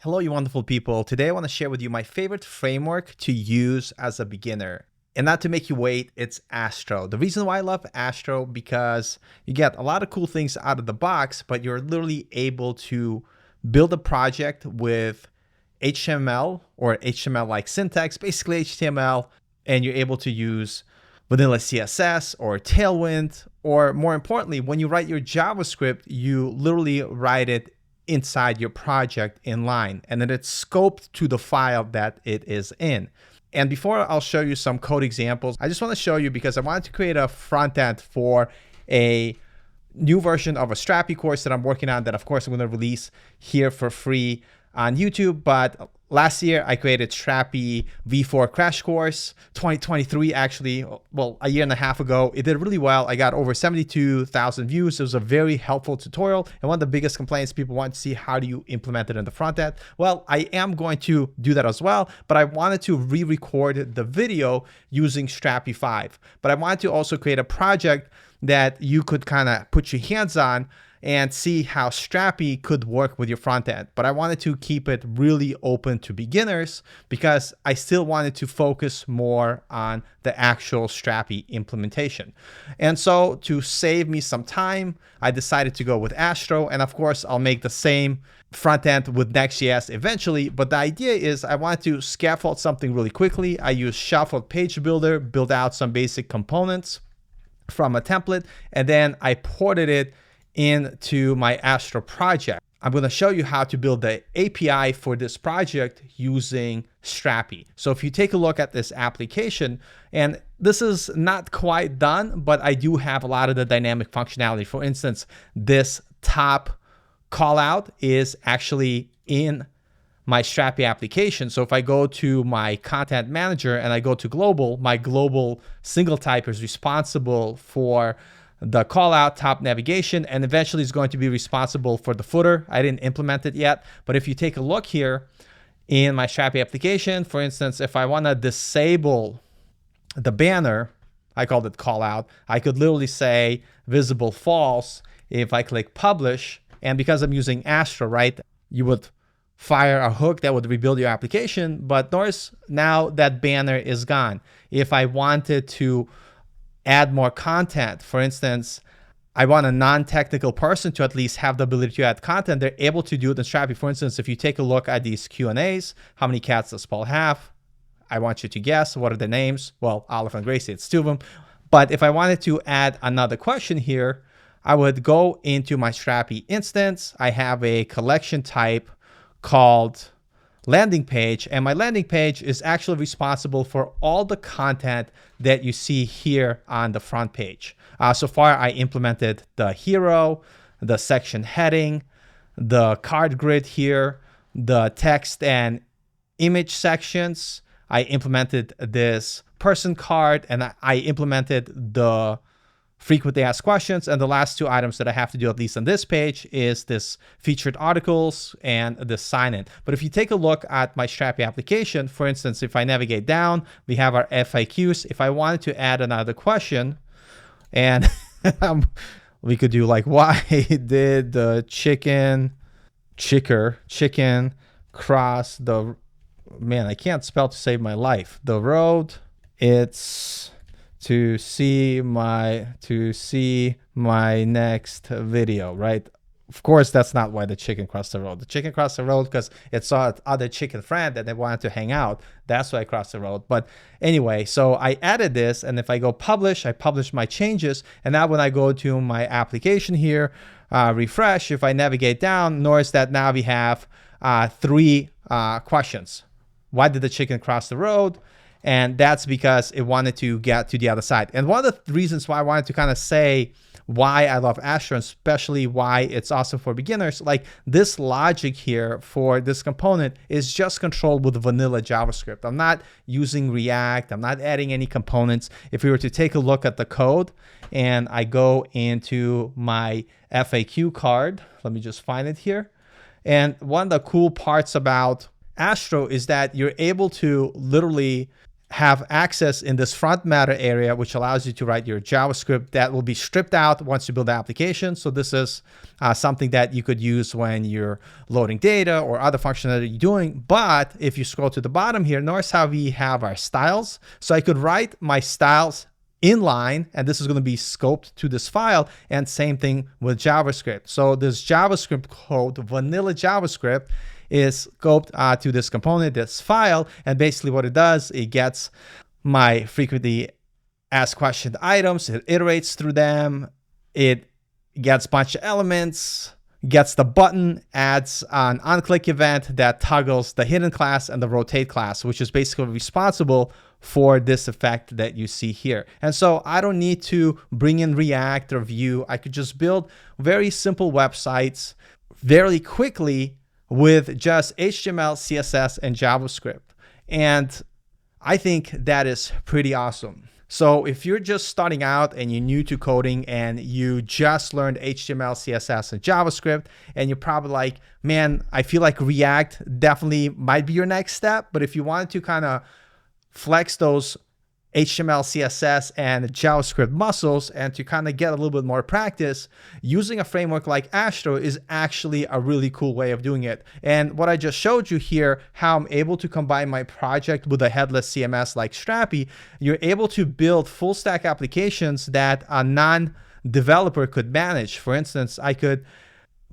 Hello, you wonderful people. Today I want to share with you my favorite framework to use as a beginner. And not to make you wait, it's Astro. The reason why I love Astro, because you get a lot of cool things out of the box, but you're literally able to build a project with HTML or HTML-like syntax, basically HTML, and you're able to use Vanilla CSS or Tailwind, or more importantly, when you write your JavaScript, you literally write it inside your project inline, and then it's scoped to the file that it is in. And before I'll show you some code examples, I just want to show you because I wanted to create a front end for a new version of a Strapi course that I'm working on that, of course, I'm going to release here for free on YouTube. But last year I created Strapi V4 crash course, 2023 actually, well, a year and a half ago. It did really well. I got over 72,000 views. It was a very helpful tutorial. And one of the biggest complaints people want to see, how do you implement it in the front end? Well, I am going to do that as well, but I wanted to re-record the video using Strapi 5. But I wanted to also create a project that you could kind of put your hands on and see how Strapi could work with your front end. But I wanted to keep it really open to beginners because I still wanted to focus more on the actual Strapi implementation. And so to save me some time, I decided to go with Astro. And of course, I'll make the same front end with Next.js eventually. But the idea is I wanted to scaffold something really quickly. I use Shuffled Page Builder, build out some basic components from a template, and then I ported it into my Astro project. I'm going to show you how to build the API for this project using Strapi. So if you take a look at this application, and this is not quite done, but I do have a lot of the dynamic functionality. For instance, this top callout is actually in my Strapi application. So if I go to my content manager and I go to global, my global single type is responsible for the callout, top navigation, and eventually is going to be responsible for the footer. I didn't implement it yet, but if you take a look here in my Strapi application, for instance, if I want to disable the banner, I called it callout, I could literally say visible false if I click publish. And because I'm using Astro, right, you would fire a hook that would rebuild your application, but notice now that banner is gone. If I wanted to add more content, for instance, I want a non-technical person to at least have the ability to add content, they're able to do it in Strapi. For instance, if you take a look at these Q&As, how many cats does Paul have? I want you to guess. What are the names? Well, Olive and Gracie, it's two of them. But if I wanted to add another question here, I would go into my Strapi instance. I have a collection type called landing page, and my landing page is actually responsible for all the content that you see here on the front page. So far, I implemented the hero, the section heading, the card grid here, the text and image sections. I implemented this person card, and I implemented the frequently asked questions. And the last two items that I have to do, at least on this page, is this featured articles and the sign-in. But if you take a look at my Strapi application, for instance, if I navigate down, we have our FAQs. If I wanted to add another question, and we could do like, why did the chicken cross the, man, I can't spell to save my life, the road? It's to see my next video, right? Of course, that's not why the chicken crossed the road. The chicken crossed the road because it saw its other chicken friend and they wanted to hang out. That's why I crossed the road. But anyway, so I added this, and if I go publish, I publish my changes. And now when I go to my application here, refresh, if I navigate down, notice that now we have three questions. Why did the chicken cross the road? And that's because it wanted to get to the other side. And one of the reasons why I wanted to kind of say why I love Astro, and especially why it's awesome for beginners, like this logic here for this component is just controlled with vanilla JavaScript. I'm not using React. I'm not adding any components. If we were to take a look at the code and I go into my FAQ card, let me just find it here. And one of the cool parts about Astro is that you're able to literally have access in this front matter area, which allows you to write your JavaScript that will be stripped out once you build the application. So this is something that you could use when you're loading data or other functionality you're doing. But if you scroll to the bottom here, notice how we have our styles. So I could write my styles inline, and this is going to be scoped to this file, and same thing with JavaScript. So this JavaScript code, Vanilla JavaScript, is scoped to this component, this file, and basically what it does, it gets my frequently asked question items, it iterates through them, it gets a bunch of elements, gets the button, adds an onClick event that toggles the hidden class and the rotate class, which is basically responsible for this effect that you see here. And so I don't need to bring in React or Vue. I could just build very simple websites very quickly with just HTML, CSS, and JavaScript. And I think that is pretty awesome. So if you're just starting out and you're new to coding and you just learned HTML, CSS, and JavaScript, and you're probably like, man, I feel like React definitely might be your next step. But if you wanted to kind of flex those HTML, CSS, and JavaScript muscles and to kind of get a little bit more practice, using a framework like Astro is actually a really cool way of doing it. And what I just showed you here, how I'm able to combine my project with a headless CMS like Strapi, you're able to build full stack applications that a non-developer could manage. For instance, I could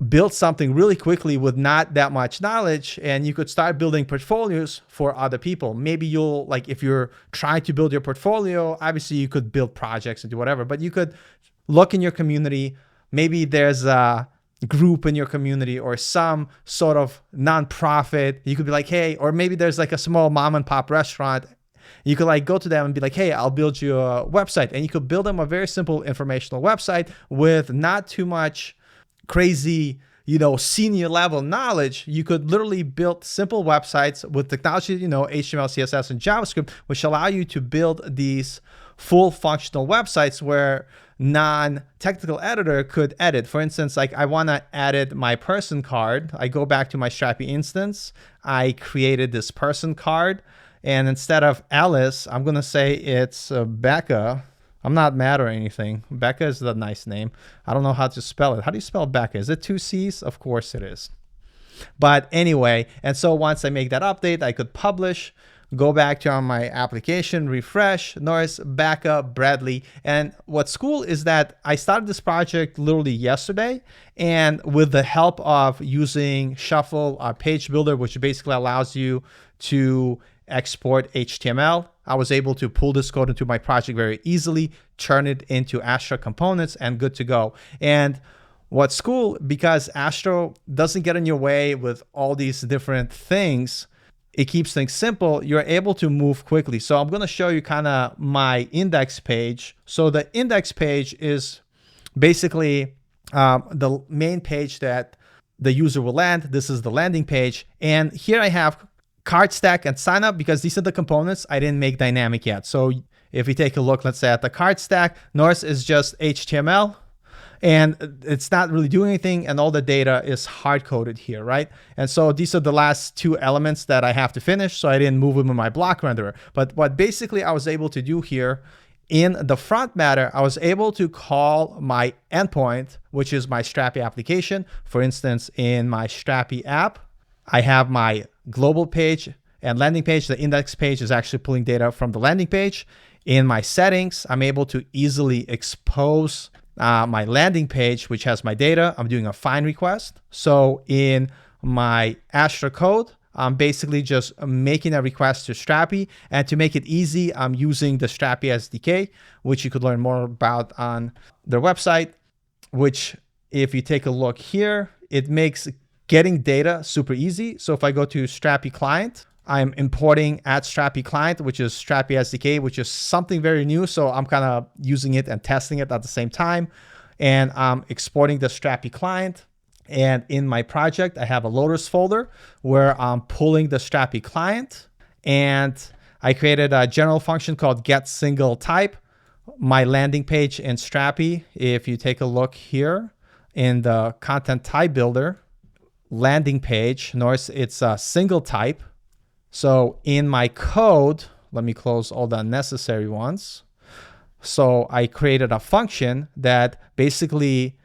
build something really quickly with not that much knowledge, and you could start building portfolios for other people. Maybe you'll, like, if you're trying to build your portfolio, obviously you could build projects and do whatever, but you could look in your community. Maybe there's a group in your community or some sort of nonprofit. You could be like, hey, or maybe there's like a small mom and pop restaurant. You could like go to them and be like, hey, I'll build you a website. And you could build them a very simple informational website with not too much crazy, senior level knowledge. You could literally build simple websites with technology, HTML, CSS, and JavaScript, which allow you to build these full functional websites where non-technical editor could edit. For instance, like I want to edit my person card. I go back to my Strapi instance. I created this person card, and instead of Alice, I'm going to say it's Becca. I'm not mad or anything. Becca is the nice name. I don't know how to spell it. How do you spell Becca? Is it 2 C's? Of course it is. But anyway, and so once I make that update, I could publish, go back to my application, refresh, Norris, Becca, Bradley. And what's cool is that I started this project literally yesterday, and with the help of using Shuffle, our page builder, which basically allows you to export HTML, I was able to pull this code into my project very easily, turn it into Astro components, and good to go. And what's cool, because Astro doesn't get in your way with all these different things, it keeps things simple, you're able to move quickly. So I'm going to show you kind of my index page. So the index page is basically the main page that the user will land. This is the landing page. And here I have card stack and sign up, because these are the components I didn't make dynamic yet. So if we take a look, let's say at the card stack, North is just HTML, and it's not really doing anything, and all the data is hard coded here, right? And so these are the last 2 elements that I have to finish, so I didn't move them in my block renderer. But what basically I was able to do here in the front matter, I was able to call my endpoint, which is my Strapi application. For instance, in my Strapi app, I have my global page and landing page. The index page is actually pulling data from the landing page. In my settings, I'm able to easily expose my landing page, which has my data. I'm doing a find request. So in my Astro code, I'm basically just making a request to Strapi. And to make it easy, I'm using the Strapi SDK, which you could learn more about on their website, which if you take a look here, it makes getting data super easy. So if I go to Strapi client, I'm importing at Strapi client, which is Strapi SDK, which is something very new. So I'm kind of using it and testing it at the same time. And I'm exporting the Strapi client. And in my project, I have a loaders folder where I'm pulling the Strapi client. And I created a general function called get single type. My landing page in Strapi, if you take a look here in the content type builder, landing page, notice it's a single type. So in my code, Let me close all the unnecessary ones. So I created a function that basically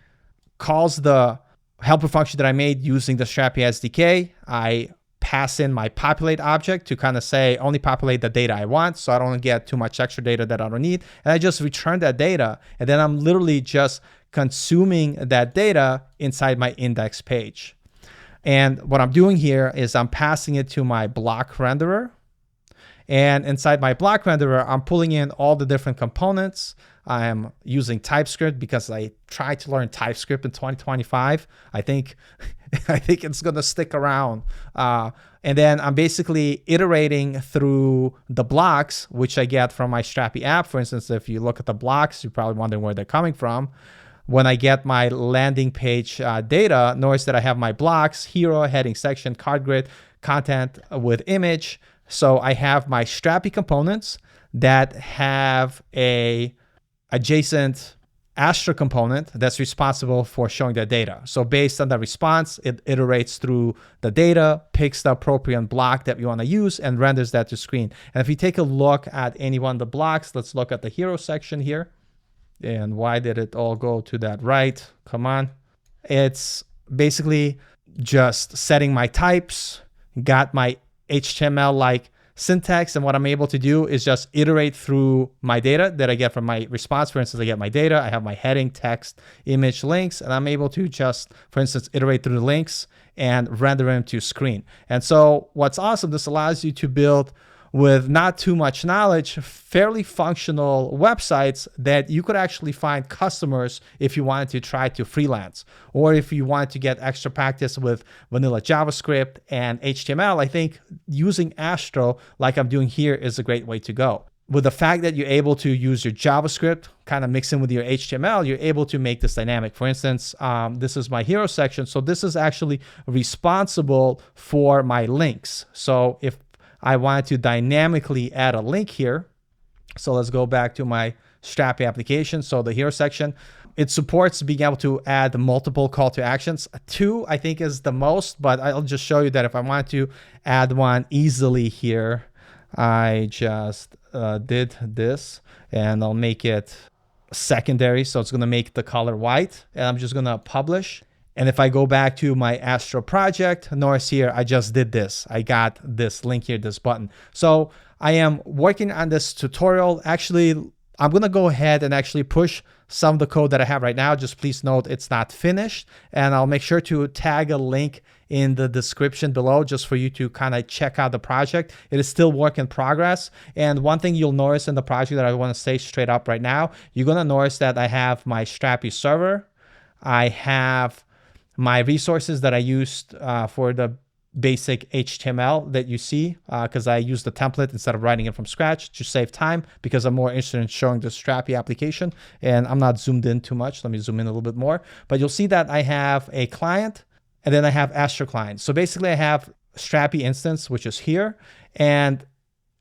calls the helper function that I made using the Strapi SDK. I pass in my populate object to kind of say only populate the data I want, so I don't get too much extra data that I don't need. And I just return that data, and then I'm literally just consuming that data inside my index page. And what I'm doing here is I'm passing it to my block renderer. And inside my block renderer, I'm pulling in all the different components. I'm using TypeScript because I tried to learn TypeScript in 2025. I think it's gonna stick around. And then I'm basically iterating through the blocks, which I get from my Strapi app. For instance, if you look at the blocks, you're probably wondering where they're coming from. When I get my landing page data, notice that I have my blocks, hero, heading section, card grid, content with image. So I have my Strapi components that have a adjacent Astro component that's responsible for showing the data. So based on the response, it iterates through the data, picks the appropriate block that we want to use, and renders that to screen. And if you take a look at any one of the blocks, let's look at the hero section here. And why did it all go to that right? Come on. It's basically just setting my types, got my HTML-like syntax, and what I'm able to do is just iterate through my data that I get from my response. For instance, I get my data, I have my heading, text, image, links, and I'm able to just, for instance, iterate through the links and render them to screen. And so what's awesome, this allows you to build with not too much knowledge, fairly functional websites that you could actually find customers if you wanted to try to freelance, or if you wanted to get extra practice with vanilla JavaScript and HTML. I think using Astro, like I'm doing here, is a great way to go. With the fact that you're able to use your JavaScript, kind of mix in with your HTML, you're able to make this dynamic. For instance, this is my hero section. So this is actually responsible for my links. So if I wanted to dynamically add a link here. So let's go back to my Strapi application. So the hero section, it supports being able to add multiple call to actions. 2, I think, is the most, but I'll just show you that if I wanted to add one easily here, I just did this, and I'll make it secondary. So it's gonna make the color white, and I'm just gonna publish. And if I go back to my Astro project, notice here, I just did this. I got this link here, this button. So I am working on this tutorial. Actually, I'm gonna go ahead and actually push some of the code that I have right now. Just please note it's not finished. And I'll make sure to tag a link in the description below just for you to kind of check out the project. It is still work in progress. And one thing you'll notice in the project that I wanna say straight up right now, you're gonna notice that I have my Strapi server. I have my resources that I used for the basic HTML that you see, because I used the template instead of writing it from scratch to save time, because I'm more interested in showing the Strapi application, and I'm not zoomed in too much. Let me zoom in a little bit more. But you'll see that I have a client, and then I have Astro client. So basically I have Strapi instance, which is here, and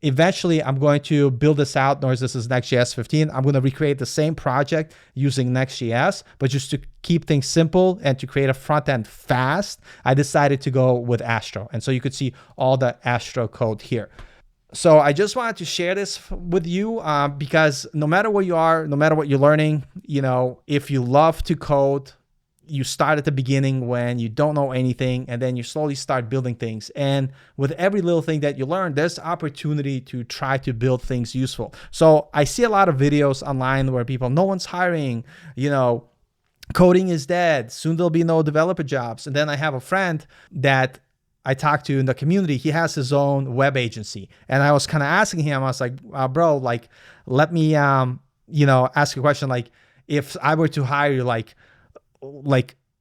eventually I'm going to build this out. Notice this is Next.js 15. I'm going to recreate the same project using Next.js, but just to keep things simple and to create a front end fast, I decided to go with Astro. And so you could see all the Astro code here. So I just wanted to share this with you because no matter where you are, no matter what you're learning, you know, if you love to code, you start at the beginning when you don't know anything, and then you slowly start building things. And with every little thing that you learn, there's opportunity to try to build things useful. So I see a lot of videos online where people, no one's hiring, you know, coding is dead, soon there'll be no developer jobs. And then I have a friend that I talked to in the community. He has his own web agency. And I was kind of asking him, I was like, bro, like, let me, you know, ask you a question. Like, if I were to hire you, like,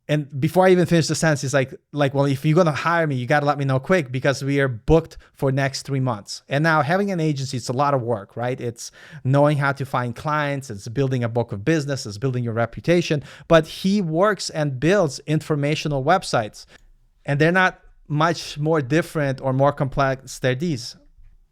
and before I even finish the sentence, he's like, well, if you're going to hire me, you got to let me know quick, because we are booked for next 3 months. And now having an agency, it's a lot of work, right? It's knowing how to find clients. It's building a book of business. It's building your reputation. But he works and builds informational websites, and they're not much more different or more complex than these,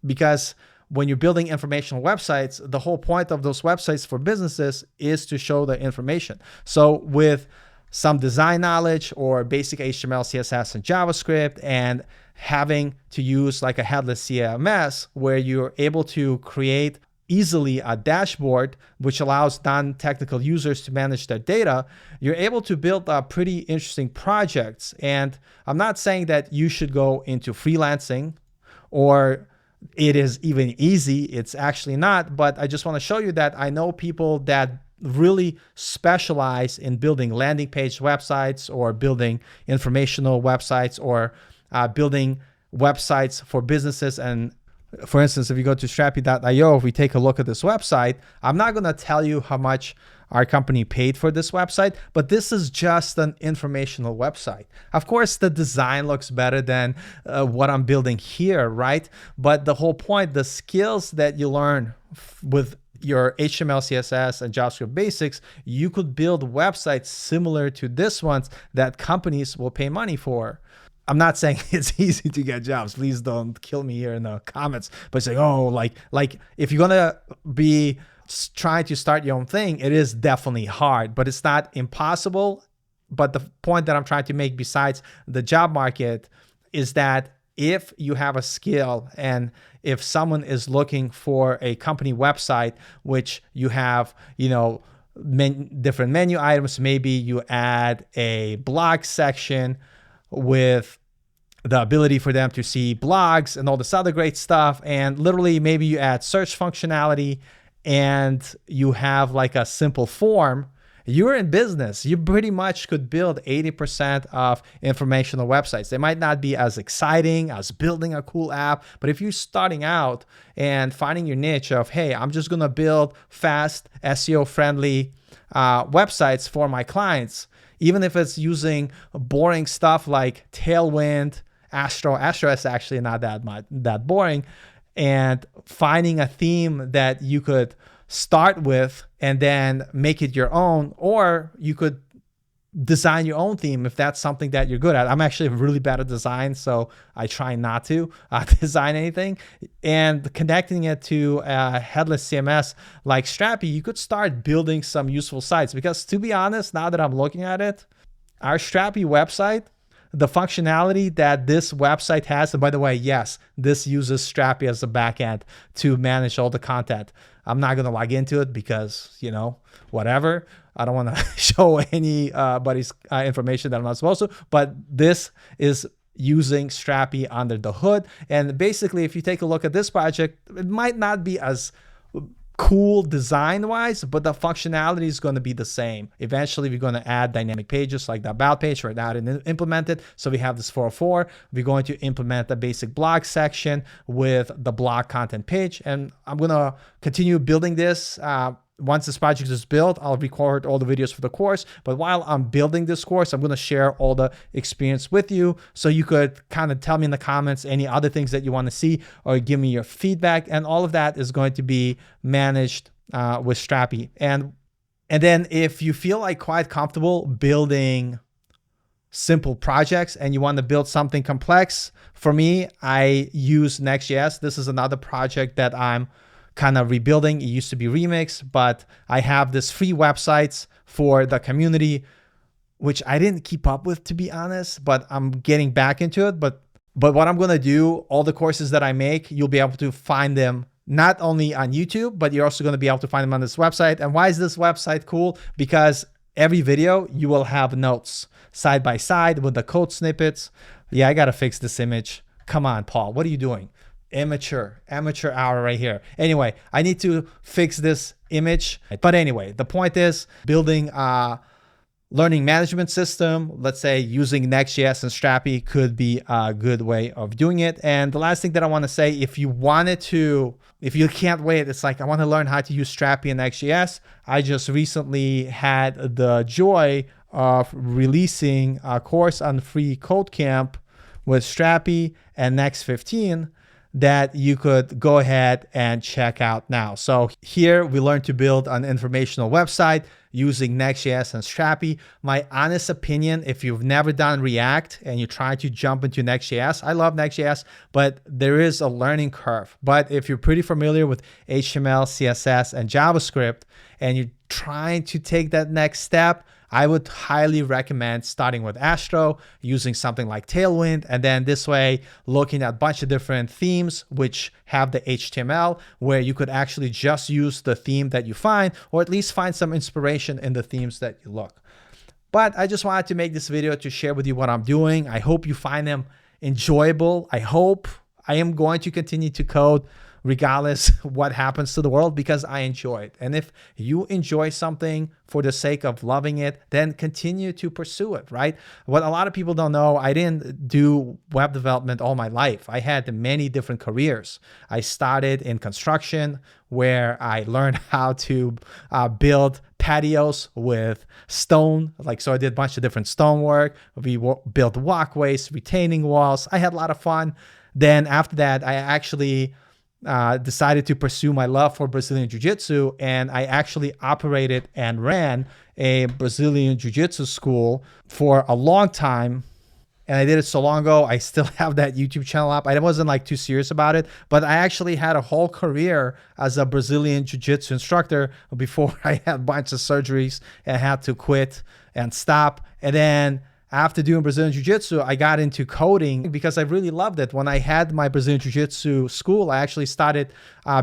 because when you're building informational websites, the whole point of those websites for businesses is to show the information. So with some design knowledge or basic HTML, CSS, and JavaScript, and having to use like a headless CMS where you're able to create easily a dashboard which allows non-technical users to manage their data, you're able to build pretty interesting projects. And I'm not saying that you should go into freelancing or it is even easy. It's actually not, but I just want to show you that I know people that really specialize in building landing page websites or building informational websites or building websites for businesses. And for instance, if you go to strapi.io, if we take a look at this website, I'm not going to tell you how much our company paid for this website, but this is just an informational website. Of course, the design looks better than what I'm building here, right? But the whole point, the skills that you learn with your HTML, CSS, and JavaScript basics, you could build websites similar to this ones that companies will pay money for. I'm not saying it's easy to get jobs. Please don't kill me here in the comments by saying, oh, like if you're gonna be trying to start your own thing, it is definitely hard, but it's not impossible. But the point that I'm trying to make besides the job market is that if you have a skill and if someone is looking for a company website, which you have, different menu items, maybe you add a blog section with the ability for them to see blogs and all this other great stuff. And literally maybe you add search functionality and you have like a simple form. You're in business. You pretty much could build 80% of informational websites. They might not be as exciting as building a cool app, but if you're starting out and finding your niche of, hey, I'm just gonna build fast, SEO-friendly websites for my clients, even if it's using boring stuff like Tailwind, Astro is actually not that boring, and finding a theme that you could start with and then make it your own, or you could design your own theme if that's something that you're good at. I'm actually really bad at design, so I try not to design anything. And connecting it to a headless CMS like Strapi, you could start building some useful sites. Because to be honest, now that I'm looking at it, our Strapi website, the functionality that this website has, and by the way, yes, this uses Strapi as a backend to manage all the content. I'm not going to log into it because, whatever. I don't want to show anybody's information that I'm not supposed to, but this is using Strapi under the hood. And basically, if you take a look at this project, it might not be as cool design-wise, but the functionality is going to be the same. Eventually, we're going to add dynamic pages like the about page. Right now, I didn't implement it. So we have this 404. We're going to implement the basic blog section with the blog content page. And I'm going to continue building this. Once this project is built, I'll record all the videos for the course. But while I'm building this course, I'm going to share all the experience with you. So you could kind of tell me in the comments any other things that you want to see or give me your feedback. And all of that is going to be managed with Strapi. And then if you feel like quite comfortable building simple projects and you want to build something complex, for me, I use Next.js. This is another project that I'm kind of rebuilding. It used to be Remix, but I have this free websites for the community, which I didn't keep up with, to be honest, but I'm getting back into it. But what I'm going to do, all the courses that I make, you'll be able to find them not only on YouTube, but you're also going to be able to find them on this website. And why is this website cool? Because every video you will have notes side by side with the code snippets. Yeah, I got to fix this image. Come on, Paul, what are you doing? Amateur hour right here. Anyway, I need to fix this image. But anyway, the point is building a learning management system, let's say using Next.js and Strapi could be a good way of doing it. And the last thing that I want to say, if you can't wait, it's like, I want to learn how to use Strapi and Next.js. I just recently had the joy of releasing a course on Free Code Camp with Strapi and Next 15 that you could go ahead and check out now. So here we learned to build an informational website using Next.js and Strapi. My honest opinion, if you've never done React and you try to jump into Next.js, I love Next.js, but there is a learning curve. But if you're pretty familiar with HTML, CSS, and JavaScript, and you're trying to take that next step, I would highly recommend starting with Astro, using something like Tailwind, and then this way looking at a bunch of different themes which have the HTML, where you could actually just use the theme that you find, or at least find some inspiration in the themes that you look. But I just wanted to make this video to share with you what I'm doing. I hope you find them enjoyable. I am going to continue to code regardless what happens to the world, because I enjoy it. And if you enjoy something for the sake of loving it, then continue to pursue it, right? What a lot of people don't know, I didn't do web development all my life. I had many different careers. I started in construction, where I learned how to build patios with stone. So I did a bunch of different stonework. We built walkways, retaining walls. I had a lot of fun. Then after that, I actually decided to pursue my love for Brazilian Jiu-Jitsu, and I actually operated and ran a Brazilian Jiu-Jitsu school for a long time. And I did it so long ago, I still have that YouTube channel up. I wasn't too serious about it, but I actually had a whole career as a Brazilian Jiu-Jitsu instructor before I had a bunch of surgeries and had to quit and stop. And then after doing Brazilian Jiu-Jitsu, I got into coding because I really loved it. When I had my Brazilian Jiu-Jitsu school, I actually started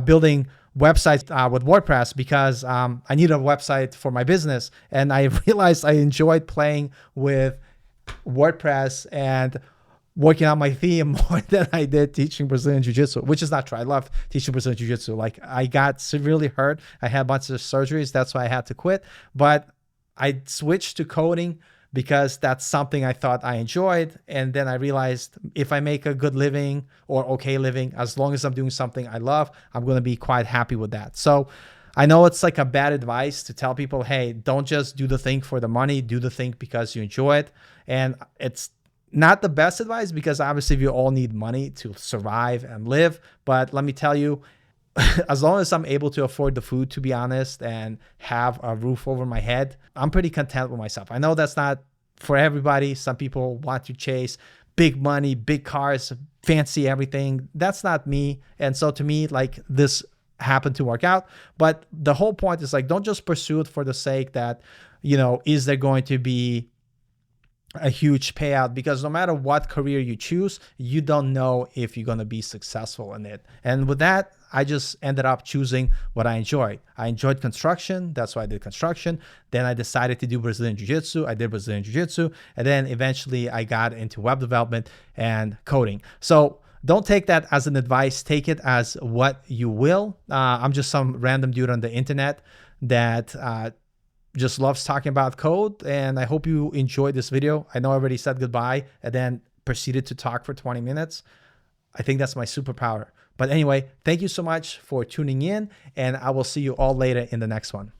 building websites with WordPress, because I needed a website for my business. And I realized I enjoyed playing with WordPress and working on my theme more than I did teaching Brazilian Jiu-Jitsu, which is not true. I love teaching Brazilian Jiu-Jitsu. I got severely hurt. I had a bunch of surgeries. That's why I had to quit. But I switched to coding because that's something I thought I enjoyed. And then I realized if I make a good living or okay living, as long as I'm doing something I love, I'm going to be quite happy with that. So I know it's a bad advice to tell people, hey, don't just do the thing for the money, do the thing because you enjoy it. And it's not the best advice, because obviously we all need money to survive and live. But let me tell you, as long as I'm able to afford the food, to be honest, and have a roof over my head, I'm pretty content with myself. I know that's not for everybody. Some people want to chase big money, big cars, fancy everything. That's not me. And so to me, this happened to work out. But the whole point is don't just pursue it for the sake that, is there going to be a huge payout? Because no matter what career you choose, you don't know if you're going to be successful in it. And with that, I just ended up choosing what I enjoyed. I enjoyed construction. That's why I did construction. Then I decided to do Brazilian Jiu-Jitsu. I did Brazilian Jiu-Jitsu. And then eventually I got into web development and coding. So don't take that as an advice. Take it as what you will. I'm just some random dude on the internet that just loves talking about code. And I hope you enjoyed this video. I know I already said goodbye and then proceeded to talk for 20 minutes. I think that's my superpower. But anyway, thank you so much for tuning in, and I will see you all later in the next one.